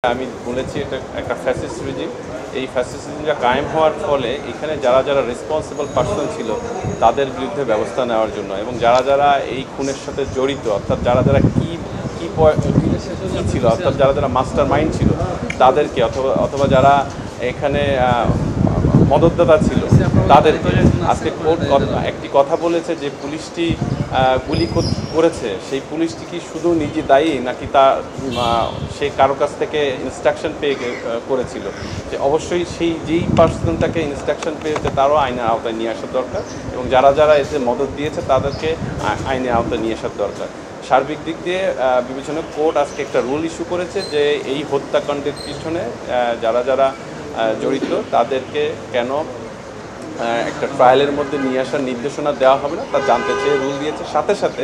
আমি বলেছি এটা একটা ফ্যাসিস্ট রেজিম। এই ফ্যাসিস্ট রেজিমটা কায়েম হওয়ার ফলে এখানে যারা যারা রেসপন্সিবল পার্সন ছিল তাদের বিরুদ্ধে ব্যবস্থা নেওয়ার জন্য, এবং যারা যারা এই খুনের সাথে জড়িত, অর্থাৎ যারা যারা কি ছিল, অর্থাৎ যারা যারা মাস্টার মাইন্ড ছিল তাদেরকে, অথবা যারা এখানে মদতদাতা ছিল তাদেরকে আজকে কোর্ট একটি কথা বলেছে যে পুলিশটি গুলি করেছে সেই পুলিশটি কি শুধু নিজে দায়ী নাকি সে কারো কাছ থেকে ইনস্ট্রাকশন পেয়ে করেছিল, যে অবশ্যই সেই যেই পার্সনটাকে ইনস্ট্রাকশন পেয়েছে তারও আইনের আওতায় নিয়ে আসার দরকার, এবং যারা যারা এতে মদত দিয়েছে তাদেরকে আইনের আওতায় নিয়ে আসার দরকার। সার্বিক দিক দিয়ে বিবেচনা কোর্ট আজকে একটা রুল ইস্যু করেছে যে এই হত্যাকাণ্ডের পিছনে যারা যারা জড়িত তাদেরকে কেন একটা ট্রায়ালের মধ্যে নিয়ে আসার নির্দেশনা দেওয়া হবে না তা জানতে চেয়ে রুল দিয়েছে। সাথে সাথে